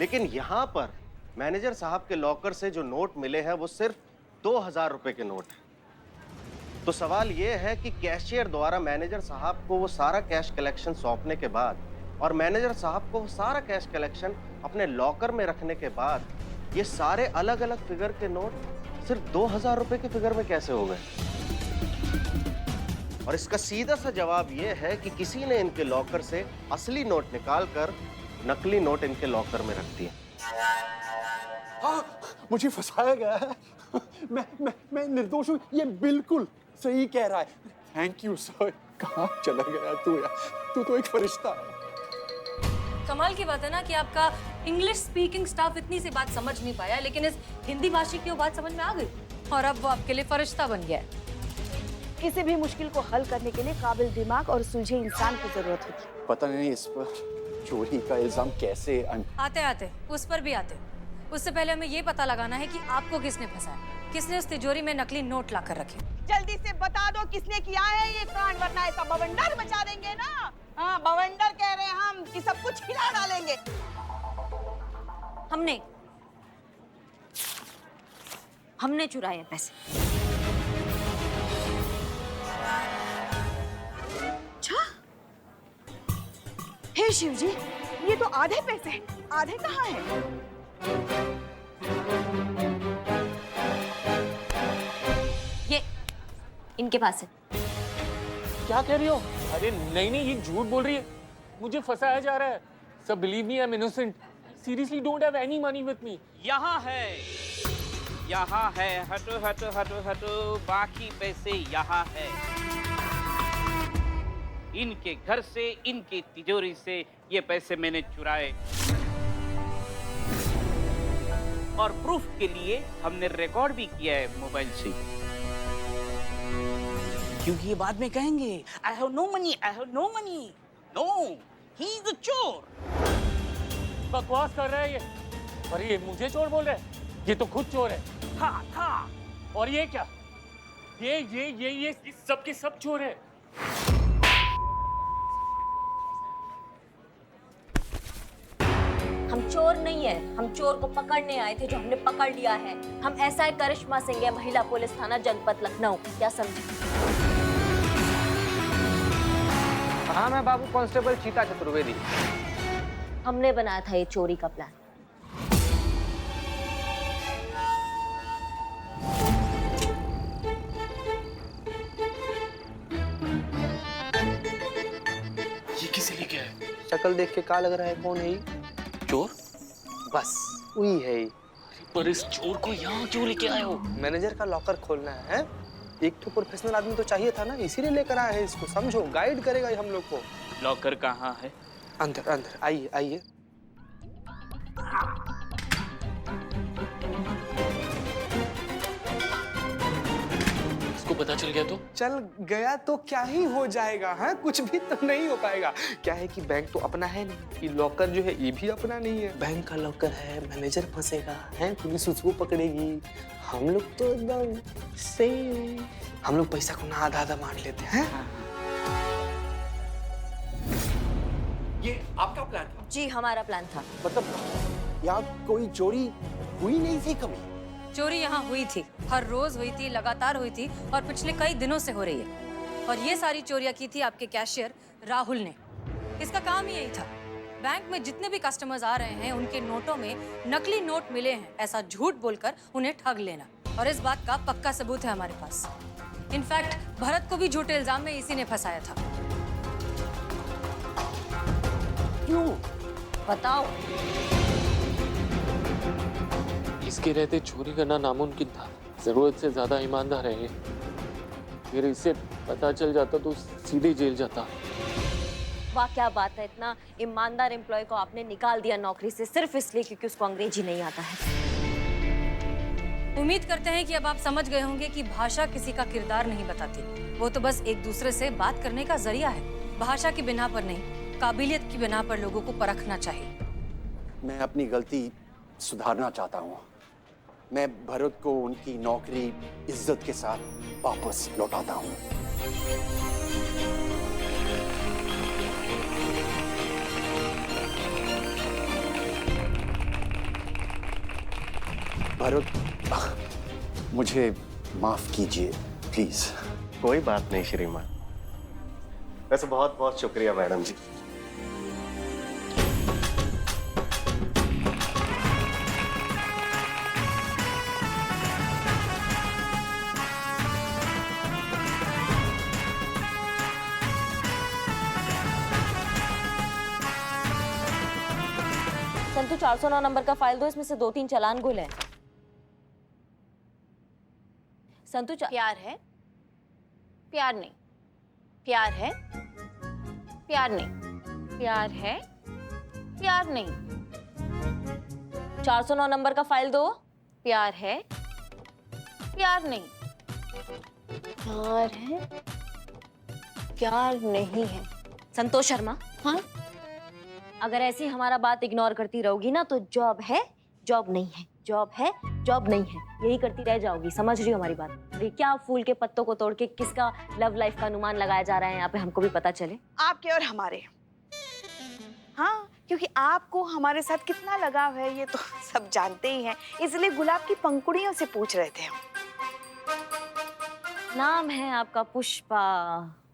लेकिन यहाँ पर मैनेजर साहब के लॉकर से जो नोट मिले हैं वो सिर्फ 2000 रुपए के नोट हैं। तो सवाल ये है कि कैशियर द्वारा मैनेजर साहब को वो सारा कैश कलेक्शन सौंपने के बाद और मैनेजर साहब को वो सारा कैश कलेक्शन अपने लॉकर में रखने के बाद ये सारे अलग अलग फिगर के नोट सिर्फ 2000 रुपए के फिगर में कैसे हो गए? और इसका सीधा सा जवाब ये है कि किसी ने इनके लॉकर से असली नोट निकालकर नकली नोट इनके लॉकर में रख दिए। हाँ, मुझे फंसाया गया है। मैं निर्दोष हूँ, ये बिल्कुल सही कह रहा है। Thank you sir. कहाँ चला गया तू यार? तू तो एक फरिश्ता है। कमाल की बात है ना कि आपका इंग्लिश स्पीकिंग स्टाफ इतनी सी बात समझ नहीं पाया, लेकिन इस हिंदी भाषी की वो बात समझ में आ गई और अब वो आपके लिए फरिश्ता बन गया है। किसी भी मुश्किल को हल करने के लिए काबिल दिमाग और सुलझे इंसान की जरूरत होती है। पता नहीं इस पर चोरी का इल्जाम कैसे आते आते उस पर भी आते। उससे पहले हमें ये पता लगाना है कि आपको किसने फंसाया, किसने उस तिजोरी में नकली नोट लाकर रखे। जल्दी से बता दो किसने किया है ये कांड, वरना ऐसा बवंडर मचा देंगे ना। हाँ, बवंडर कह रहे हैं हम कि सब कुछ हिला डालेंगे। हमने चुराए पैसे। अच्छा, हे शिव जी, ये तो आधे पैसे हैं। आधे कहाँ हैं? ये इनके पास है। क्या कह रही हो? अरे नहीं नहीं, ये झूठ बोल रही है, मुझे फंसाया जा रहा है। सब believe me, I am innocent. Seriously don't have any money with me. यहाँ है, यहाँ है। हटो हटो हटो हटो, बाकी पैसे यहाँ है। इनके घर से, इनकी तिजोरी से ये पैसे मैंने चुराए और प्रूफ के लिए हमने रिकॉर्ड भी किया है मोबाइल से, क्योंकि ये बाद में कहेंगे I have no money, I have no money. No, he is a चोर। बकवास कर रहा है ये। और ये मुझे चोर बोल रहा है? ये तो खुद चोर है। था। और ये क्या? ये सब के सब चोर है। हम चोर नहीं है, हम चोर को पकड़ने आए थे जो हमने पकड़ लिया है। हम एसआई करिश्मा सिंह है, महिला पुलिस थाना जनपद लखनऊ। क्या समझे? हाँ, मैं बाबू कांस्टेबल चीता चतुर्वेदी। हमने बनाया था ये चोरी का प्लान। ये किसे लेके आए? शक्ल देख के क्या लग रहा है? कौन है ये? चोर? बस वही है ये। पर इस चोर को यहाँ क्यों लेके आए हो? मैनेजर का लॉकर खोलना है? एक तो प्रोफेशनल आदमी तो चाहिए था ना, इसीलिए लेकर आए हैं इसको। समझो, गाइड करेगा ये हम लोग को। लॉकर कहाँ है? अंदर अंदर आइए आइए। इसको पता चल गया तो? चल गया तो क्या ही हो जाएगा? हाँ, कुछ भी तो नहीं हो पाएगा। क्या है कि बैंक तो अपना है नहीं, ये लॉकर जो है ये भी अपना नहीं है। बैंक का लॉकर है, मैनेजर फंसेगा है, पुलिस उसको पकड़ेगी। हम लोग तो एकदम सही। हम लोग पैसा को ना आधा आधा बांट लेते हैं। ये आपका प्लान था? जी, हमारा प्लान था। मतलब यहाँ कोई चोरी हुई नहीं थी कभी? चोरी यहाँ हुई थी, हर रोज हुई थी, लगातार हुई थी और पिछले कई दिनों से हो रही है। और ये सारी चोरियां की थी आपके कैशियर राहुल ने। इसका काम ही यही था, बैंक में जितने भी कस्टमर्स आ रहे हैं उनके नोटों में नकली नोट मिले हैं ऐसा झूठ बोलकर उन्हें ठग लेना। और इस बात का पक्का सबूत है हमारे पास। इनफैक्ट भरत को भी झूठे इल्जाम में इसी ने फंसाया था। क्यों? बताओ। इसके रहते चोरी करना नामुमकिन था। जरूरत से ज्यादा ईमानदार है ये। फिर इसे पता चल जाता तो सीधे जेल जाता। वाह, क्या बात है। इतना ईमानदार एम्प्लॉय को आपने निकाल दिया नौकरी से सिर्फ इसलिए क्योंकि उसको अंग्रेजी नहीं आता है। उम्मीद करते हैं कि अब आप समझ गए होंगे कि भाषा किसी का किरदार नहीं बताती, वो तो बस एक दूसरे से बात करने का जरिया है। भाषा की बिना पर नहीं, काबिलियत की बिना पर लोगों को परखना चाहिए। मैं अपनी गलती सुधारना चाहता हूँ। मैं भरत को उनकी नौकरी इज्जत के साथ वापस लौटाता हूँ। भरत, मुझे माफ कीजिए प्लीज। कोई बात नहीं श्रीमान। वैसे बहुत बहुत शुक्रिया मैडम जी। संतू 409 नंबर का फाइल दो, इसमें से 2-3 चालान गुल है। संतू प्यार है, प्यार नहीं, प्यार है, प्यार नहीं, प्यार है, प्यार नहीं, 409 नंबर का फाइल दो। प्यार है, प्यार नहीं, प्यार है, प्यार नहीं है। संतोष शर्मा, हाँ, अगर ऐसी हमारा बात इग्नोर करती रहोगी ना तो जॉब है, जॉब नहीं है, जॉब है, जॉब नहीं है, यही करती रह जाओगी। समझ रही हो हमारी बात? अरे क्या फूल के पत्तों को तोड़ के किसका लव लाइफ का अनुमान लगाया जा रहा है यहाँ पे, हमको भी पता चले। आपके और हमारे। हाँ, क्योंकि आपको हमारे साथ कितना लगाव है ये तो सब जानते ही हैं, इसलिए गुलाब की पंखुड़ियों से पूछ रहे थे हम। नाम है आपका पुष्पा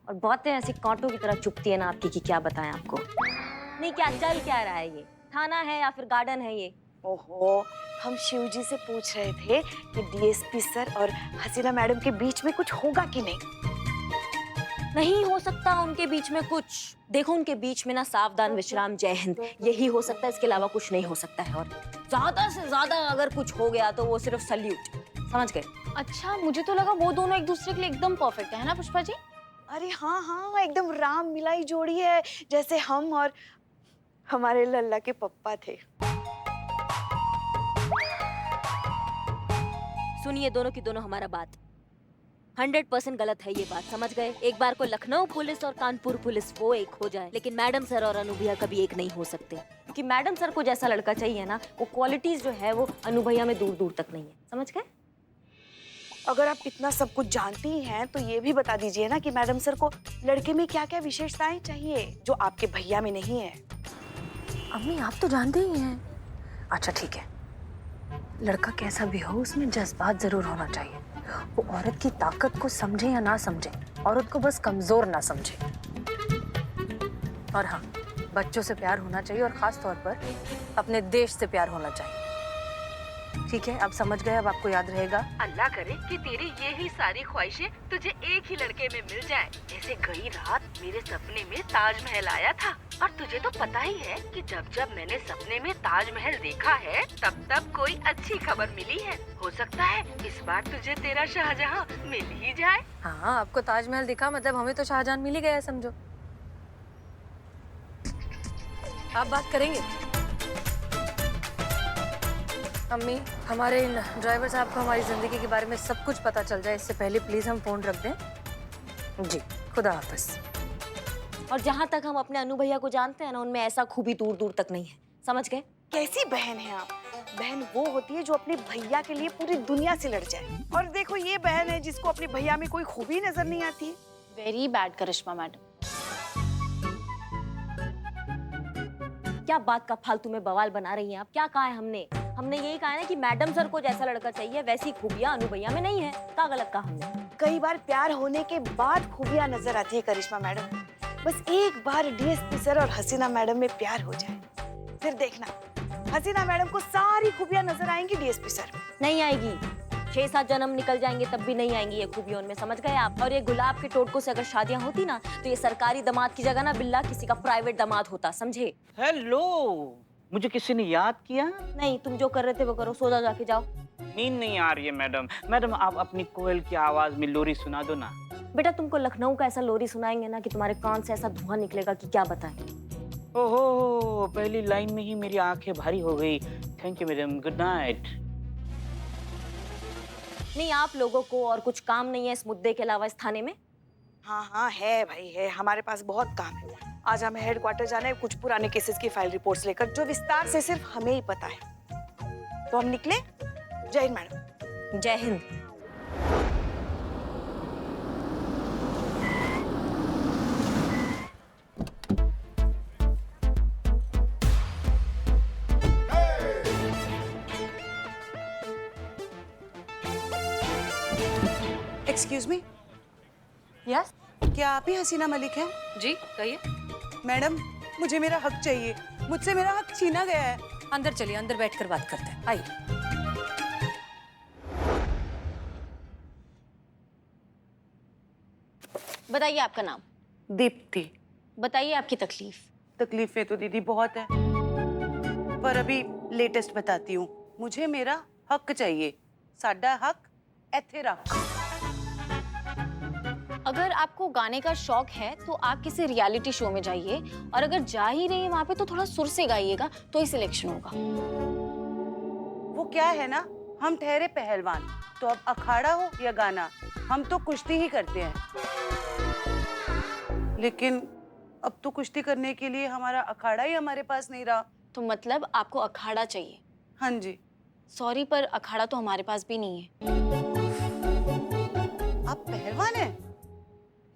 और बातें ऐसी कांटों की तरह चुभती है ना आपकी कि क्या बताएं आपको। नहीं, क्या चल क्या रहा है ये? थाना है या फिर गार्डन है ये? ओहो, हम शिवजी से पूछ रहे थे कि डीएसपी सर और हसीना मैडम के बीच में कुछ होगा कि नहीं। नहीं हो सकता उनके बीच में कुछ। देखो उनके बीच में ना सावधान विश्राम जय हिंद यही हो सकता है, इसके अलावा कुछ नहीं हो सकता है। और ज्यादा से ज्यादा अगर कुछ हो गया तो वो सिर्फ सल्यूट, समझ गए? अच्छा, मुझे तो लगा वो दोनों एक दूसरे के लिए एकदम परफेक्ट है ना पुष्पा जी? अरे हाँ हाँ, एकदम राम मिलाई जोड़ी है, जैसे हम और हमारे लल्ला के पप्पा थे। सुनिए दोनों की दोनों हमारा बात 100% गलत है ये बात, समझ गए? एक बार को लखनऊ पुलिस और कानपुर पुलिस वो एक हो जाए, लेकिन मैडम सर और अनु भैया कभी एक नहीं हो सकते, क्योंकि मैडम सर को जैसा लड़का चाहिए ना, वो क्वालिटीज जो है वो अनु भैया में दूर दूर तक नहीं है, समझ गए? अगर आप इतना सब कुछ जानती हैं तो ये भी बता दीजिए ना कि मैडम सर को लड़के में क्या क्या विशेषताएं चाहिए जो आपके भैया में नहीं है। अम्मी आप तो जानते ही हैं। अच्छा ठीक है, लड़का कैसा भी हो उसमें जज्बात जरूर होना चाहिए। वो औरत की ताकत को समझे या ना समझे, औरत को बस कमजोर ना समझे। और हाँ, बच्चों से प्यार होना चाहिए और खास तौर पर अपने देश से प्यार होना चाहिए। ठीक है, अब समझ गए, अब आपको याद रहेगा। अल्लाह करे कि तेरी ये ही सारी ख्वाहिशें तुझे एक ही लड़के में मिल जाए। जैसे गई रात मेरे सपने में ताजमहल आया था, और तुझे तो पता ही है कि जब जब मैंने सपने में ताजमहल देखा है तब तब कोई अच्छी खबर मिली है। हो सकता है इस बार तुझे तेरा शाहजहां मिल ही जाए। हाँ, आपको ताजमहल दिखा मतलब हमें तो शाहजहां मिल ही गया, समझो। आप बात करेंगे? अम्मी, हमारे इन ड्राइवर साहब को हमारी जिंदगी के बारे में सब कुछ पता चल जाए, इससे पहले प्लीज हम फोन रख दें। जी, खुदा हाफिज। और जहाँ तक हम अपने अनु भैया को जानते हैं ना, उनमें ऐसा खूबी दूर दूर तक नहीं है, समझ गए? कैसी बहन है आप? बहन वो होती है जो अपने भैया के लिए पूरी दुनिया से लड़ जाए, और देखो ये बहन है जिसको अपने भैया में कोई खूबी नजर नहीं आती। वेरी बैड करिश्मा मैडम। क्या बात का फालतू में बवाल बना रही हैं आप? क्या कहा है हमने? हमने यही कहा है कि मैडम सर को जैसा लड़का चाहिए वैसी खूबियां अनु भैया में नहीं है। क्या गलत कहा हमने? कई बार प्यार होने के बाद खूबियां नजर आती है करिश्मा मैडम। बस एक बार डीएसपी सर और हसीना मैडम में प्यार हो जाए, फिर देखना हसीना मैडम को सारी खूबियां नजर आएंगी डीएसपी सर में। नहीं आएगी, 6-7 जन्म निकल जाएंगे तब भी नहीं आएंगी ये खूबियां उनमें, समझ गए आप? और ये गुलाब के टोटकों से अगर शादियां होती ना तो ये सरकारी दामाद की जगह ना बिल्ला किसी का प्राइवेट दामाद होता, समझे? हेलो, मुझे किसी ने याद किया? नहीं, तुम जो कर रहे थे वो करो, सो जाओ, जाके जाओ। नींद नहीं आ रही है मैडम। मैडम आप अपनी कोयल की आवाज में लोरी सुना दो ना। बेटा तुमको लखनऊ का ऐसा लोरी सुनाएंगे ना कि तुम्हारे कान से ऐसा धुआं निकलेगा कि क्या बताएं। ओहो, पहली लाइन में ही मेरी आंखें भारी हो गई। Thank you madam, good night. नहीं, आप लोगों को और कुछ काम नहीं है इस मुद्दे के अलावा इस थाने में? हाँ हाँ है भाई है, हमारे पास बहुत काम है। आज हमें हेडक्वार्टर जाना है कुछ पुराने केसेस की फाइल रिपोर्ट्स लेकर, जो विस्तार से सिर्फ हमें ही पता है। तो हम निकले। जय हिंद मैडम। जय हिंद। एक्सक्यूज मी, यस क्या आप ही हसीना मलिक हैं? जी कहिए। मैडम, मुझे मेरा हक चाहिए। मुझसे मेरा हक छीना गया है। अंदर चलिए, अंदर बैठकर बात करते हैं, आइए। बताइए आपका नाम, दीप्ति। बताइए आपकी तकलीफ। तकलीफें तो दीदी बहुत है, पर अभी लेटेस्ट बताती हूँ। मुझे मेरा हक चाहिए। साडा हक एथे रख। अगर आपको गाने का शौक है तो आप किसी रियलिटी शो में जाइए, और अगर जा ही रही है वहाँ पे तो थोड़ा सुर से गाइएगा तो ही सिलेक्शन होगा। वो क्या है ना, हम ठहरे पहलवान, तो अब अखाड़ा हो या गाना, हम तो कुश्ती ही करते हैं। लेकिन अब तो कुश्ती करने के लिए हमारा अखाड़ा ही हमारे पास नहीं रहा। तो मतलब आपको अखाड़ा चाहिए? हाँ जी। सॉरी, पर अखाड़ा तो हमारे पास भी नहीं है। आप पहलवान हैं?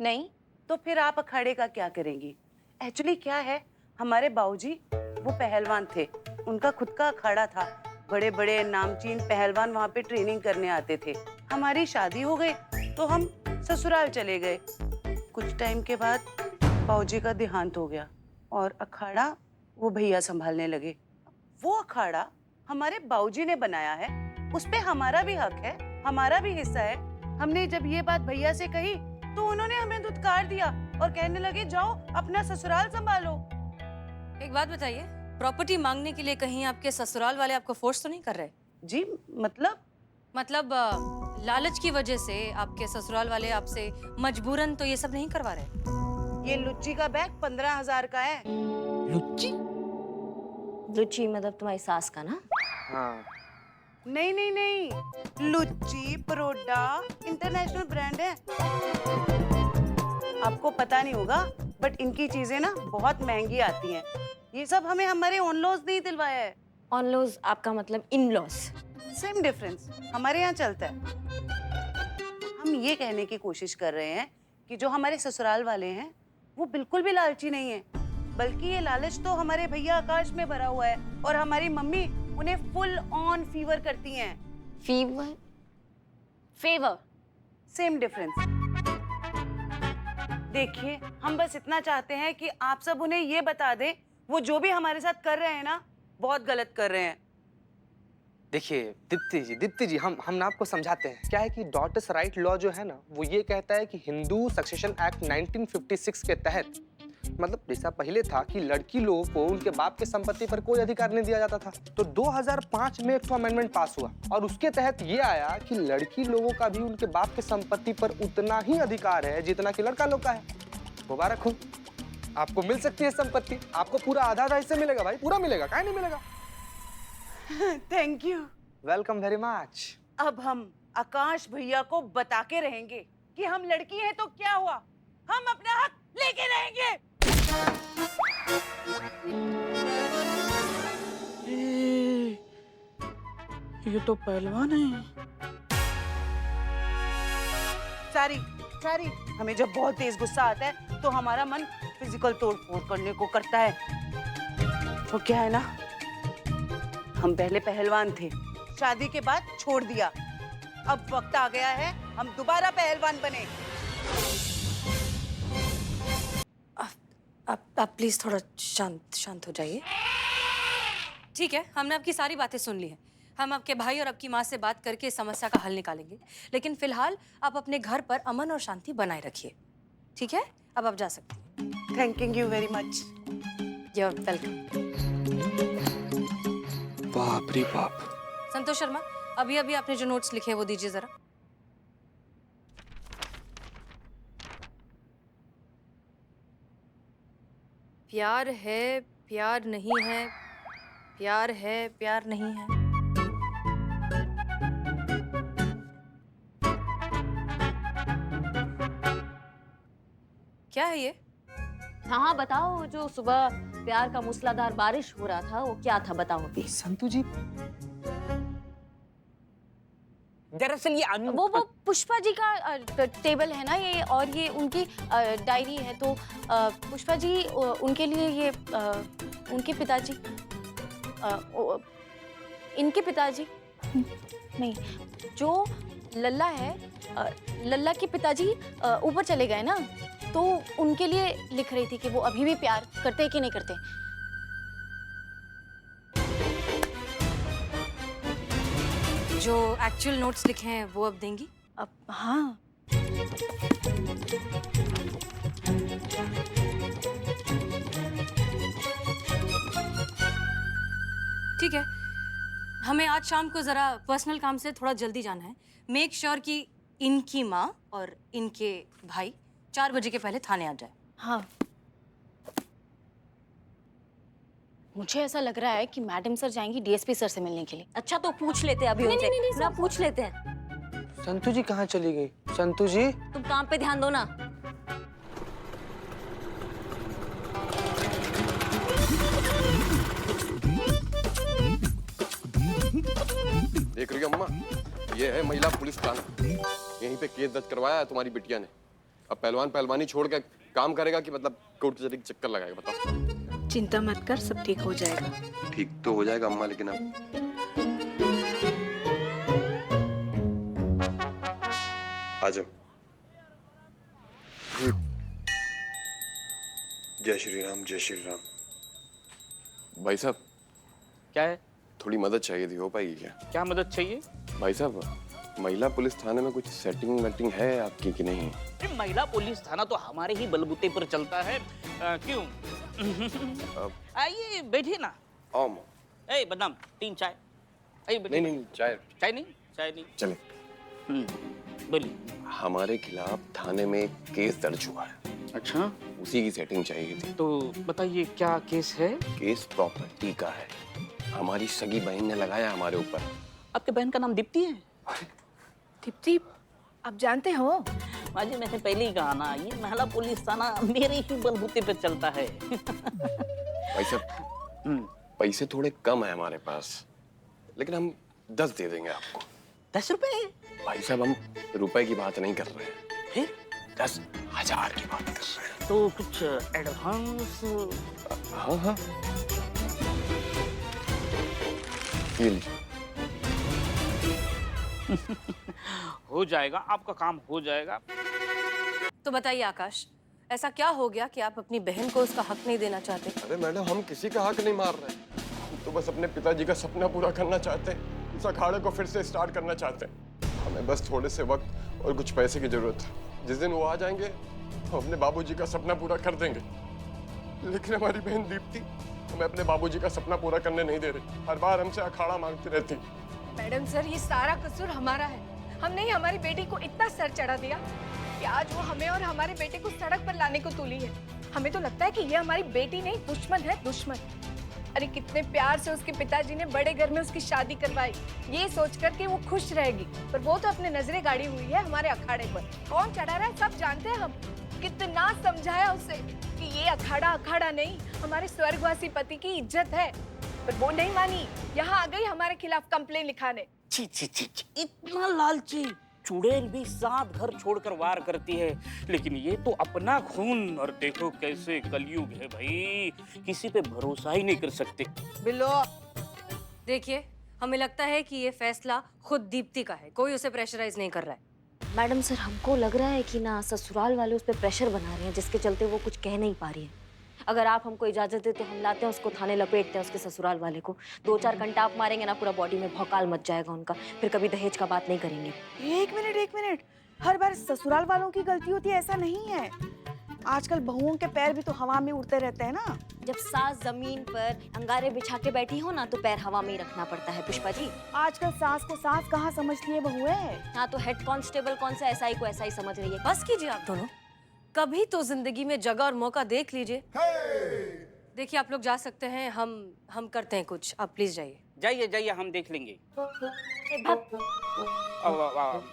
नहीं। तो फिर आप अखाड़े का क्या करेंगी? एक्चुअली क्या है, हमारे बाबूजी वो पहलवान थे, उनका खुद का अखाड़ा था। बड़े बड़े नामचीन पहलवान वहाँ पे ट्रेनिंग करने आते थे। हमारी शादी हो गई तो हम ससुराल चले गए। कुछ टाइम के बाद बाबूजी का देहांत हो गया और अखाड़ा वो भैया संभालने लगे। वो अखाड़ा हमारे बाबूजी ने बनाया है, उस पे हमारा भी हक है, हमारा भी हिस्सा है। हमने जब ये बात भैया से कही तो उन्होंने हमें धुतकार दिया और कहने लगे जाओ अपना ससुराल संभालो। एक बात बताइए, प्रॉपर्टी मांगने के लिए कहीं आपके ससुराल वाले आपको फोर्स तो नहीं कर रहे? जी मतलब लालच की वजह से आपके ससुराल वाले आपसे मजबूरन तो ये सब नहीं करवा रहे? ये लुच्ची का बैग 15,000 का है। लुच्ची? लुच्ची मतलब तुम्हारी सास का ना? हाँ। नहीं, लुच्ची परोडा इंटरनेशनल ब्रांड है। आपको पता नहीं होगा, बट इनकी चीजें ना बहुत महंगी आती हैं। ये सब हमें हमारे ऑन लॉज नहीं दिलवाया है। ऑन लॉज आपका मतलब इन लॉज? सेम डिफरेंस हमारे यहाँ चलता है। हम ये कहने की कोशिश कर रहे हैं कि जो हमारे ससुराल वाले हैं वो बिल्कुल भी लालची नहीं है, बल्कि ये लालच तो हमारे भैया आकाश में भरा हुआ है और हमारी मम्मी उन्हें फुल ऑन फीवर करती हैं। फीवर? फेवर? Same difference. देखिए, हम बस इतना चाहते हैं कि आप सब उन्हें ये बता दें, वो जो भी हमारे साथ कर रहे हैं ना, बहुत गलत कर रहे हैं। देखिए दीप्ति जी, हम ना आपको समझाते हैं। क्या है कि डॉटर्स राइट लॉ जो है ना, वो ये कहता है कि हिंदू सक्सेशन एक्ट 1956 के तहत, मतलब जैसा पहले था कि लड़की लोगों को उनके बाप के संपत्ति पर कोई अधिकार नहीं दिया जाता था, तो 2005 में एक अमेंडमेंट पास हुआ और उसके तहत ये आया कि लड़की लोगों का भी उनके बाप के संपत्ति पर उतना ही अधिकार है जितना कि लड़का लोग का है। मुबारक हो, आपको मिल सकती है संपत्ति। आपको पूरा आधा हिस्सा मिलेगा भाई, पूरा मिलेगा, काहे नहीं मिलेगा। Thank you. Welcome very much. अब हम आकाश भैया को बता के रहेंगे कि हम लड़की हैं तो क्या हुआ, हम अपना हक लेके रहेंगे। ये तो पहलवान है। सारी हमें जब बहुत तेज गुस्सा आता है तो हमारा मन फिजिकल तोड़-फोड़ करने को करता है। वो क्या है ना, हम पहले पहलवान थे, शादी के बाद छोड़ दिया। अब वक्त आ गया है हम दोबारा पहलवान बने। आप प्लीज थोड़ा शांत हो जाइए। ठीक है, हमने आपकी सारी बातें सुन ली हैं। हम आपके भाई और आपकी माँ से बात करके इस समस्या का हल निकालेंगे, लेकिन फिलहाल आप अपने घर पर अमन और शांति बनाए रखिए। ठीक है, अब आप जा सकते हैं। Thank you very much. You are welcome. बाप रे बाप। संतोष शर्मा, अभी आपने जो नोट्स लिखे वो दीजिए जरा। प्यार है, प्यार नहीं है, प्यार है, प्यार नहीं है। क्या है ये? हाँ बताओ, जो सुबह प्यार का मूसलाधार बारिश हो रहा था वो क्या था, बताओ अभी। संतु जी, दरअसल ये वो पुष्पा जी का टेबल है ना ये, और ये उनकी डायरी है। तो पुष्पा जी उनके लिए ये उनके पिताजी, इनके पिताजी नहीं, जो लल्ला है, लल्ला के पिताजी ऊपर चले गए ना, तो उनके लिए लिख रही थी कि वो अभी भी प्यार करते हैं कि नहीं करते। जो एक्चुअल नोट्स लिखे हैं वो अब देंगी? अब हाँ। ठीक है, हमें आज शाम को जरा पर्सनल काम से थोड़ा जल्दी जाना है। मेक श्योर कि इनकी माँ और इनके भाई 4 बजे के पहले थाने आ जाए। हाँ, मुझे ऐसा लग रहा है कि मैडम सर जाएंगी डीएसपी सर से मिलने के लिए। अच्छा तो पूछ लेते हैं अभी उनसे। ना पूछ लेते हैं। संतू जी कहाँ चली गई? संतू जी तुम काम पे ध्यान दो ना। देख रही हो अम्मा, ये है महिला पुलिस थाना। यहीं पे केस दर्ज करवाया है तुम्हारी बिटिया ने। अब पहलवान पहलवानी छोड़ के काम करेगा कि मतलब कोर्ट कचहरी के चक्कर लगाएगा? बताओ। चिंता मत कर, सब ठीक हो जाएगा। ठीक तो हो जाएगा अम्मा, लेकिन अब आ जाओ। जय श्री राम, जय श्री राम। भाई साहब, क्या है? थोड़ी मदद चाहिए थी, हो पाएगी क्या? क्या मदद चाहिए? भाई साहब, महिला पुलिस थाने में कुछ सेटिंग वेटिंग है आपकी कि नहीं? महिला पुलिस थाना तो हमारे ही बलबूते पर चलता है। क्यों? आइए बैठिए ना। ए बदनाम, 3 चाय। आइए बैठिए। नहीं, चाय चाय नहीं। चले। बोलिए। हमारे खिलाफ थाने में केस दर्ज हुआ है। अच्छा, उसी की सेटिंग चाहिए थी। तो बताइए क्या केस है? केस प्रॉपर्टी का है। हमारी सगी बहन ने लगाया हमारे ऊपर। आपके बहन का नाम दीप्ति है? दीप्ति, आप जानते हो? माँ जी, मैंने पहले ही कहा ना, ये महिला पुलिस थाना मेरे ही बलबूते पे चलता है। भाई साहब, पैसे थोड़े कम है हमारे पास, लेकिन हम 10 दे देंगे आपको। 10 रुपए? भाई साहब, हम रुपए की बात नहीं कर रहे हैं। फिर? 10,000 की बात कर रहे हैं। तो कुछ एडवांस? हाँ। ये लीजिए। हो जाएगा, आपका काम हो जाएगा। तो बताइए आकाश, ऐसा क्या हो गया कि आप अपनी बहन को उसका हक नहीं देना चाहते? अरे मैडम, हम किसी का हक नहीं मार रहे, हम तो बस अपने पिताजी का सपना पूरा करना चाहते हैं। उस अखाड़े को फिर से स्टार्ट करना चाहते हैं। हमें बस थोड़े से वक्त और कुछ पैसे की जरूरत है। जिस दिन वो आ जाएंगे, हम अपने बाबूजी का सपना पूरा कर देंगे। लेकिन हमारी बहन दीप्ति हमें अपने बाबूजी का सपना पूरा करने नहीं दे रही। हर बार हमसे अखाड़ा मांगती रहती। मैडम सर, ये सारा कसूर हमारा है। हमने ही हमारी बेटी को इतना सर चढ़ा दिया कि आज वो हमें और हमारे बेटे को सड़क पर लाने को तुली है। हमें तो लगता है कि ये हमारी बेटी नहीं, दुश्मन है, दुश्मन। अरे कितने प्यार से उसके पिताजी ने बड़े घर में उसकी शादी करवाई, ये सोचकर कि वो खुश रहेगी, पर वो तो अपने नजरें गाड़ी हुई है हमारे अखाड़े पर। कौन चढ़ा रहा है सब जानते हैं हम। कितना समझाया उसे कि ये अखाड़ा नहीं, हमारे स्वर्गवासी पति की इज्जत है, पर वो नहीं मानी। यहाँ आ गई हमारे खिलाफ कंप्लेन लिखाने। छी, इतना लालची चुड़ैल भी 7 घर छोड़कर वार करती है, लेकिन ये तो अपना खून। और देखो कैसे कलयुग है भाई, किसी पे भरोसा ही नहीं कर सकते। बिल्लो, देखिए, हमें लगता है कि ये फैसला खुद दीप्ति का है, कोई उसे प्रेशराइज नहीं कर रहा है। मैडम सर, हमको लग रहा है कि ना ससुराल वाले उस पर प्रेशर बना रहे हैं, जिसके चलते वो कुछ कह नहीं पा रही है। अगर आप हमको इजाजत दे तो हम लाते हैं उसको थाने, लपेटते हैं उसके ससुराल वाले को। 2-4 घंटा आप मारेंगे ना, पूरा बॉडी में भौकाल मच जाएगा उनका। फिर कभी दहेज का बात नहीं करेंगे। एक मिनट, हर बार ससुराल वालों की गलती होती है ऐसा नहीं है। आजकल बहुओं के पैर भी तो हवा में उड़ते रहते हैं ना। जब सास जमीन पर अंगारे बिछा के बैठी हो ना, तो पैर हवा में ही रखना पड़ता है पुष्पा जी। आजकल सास को सास कहाँ समझती है बहुएं। हाँ, तो हेड कांस्टेबल कौन सा एसआई को ऐसा ही समझ रही है। बस कीजिए आप दोनों, कभी तो जिंदगी में जगह और मौका देख लीजिए। देखिए, आप लोग जा सकते हैं, हम करते हैं कुछ। आप प्लीज जाइए। जाइए, हम देख लेंगे।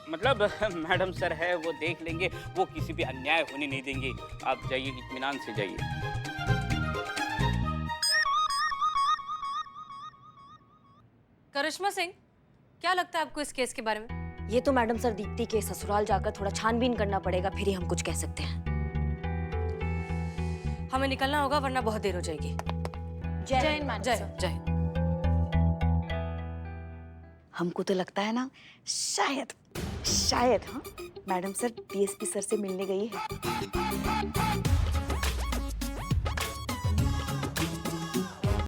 मतलब मैडम सर है, वो देख लेंगे, वो किसी पे अन्याय होने नहीं देंगे। आप जाइए, इत्मीनान से जाइए। करिश्मा सिंह, क्या लगता है आपको इस केस के बारे में? ये तो मैडम सर दीप्ति के ससुराल जाकर थोड़ा छानबीन करना पड़ेगा, फिर ही हम कुछ कह सकते हैं। हमें निकलना होगा, वरना बहुत देर हो जाएगी। जय हिंद मैडम सर। जय। हमको तो लगता है ना, शायद शायद हाँ मैडम सर डीएसपी सर से मिलने गई है।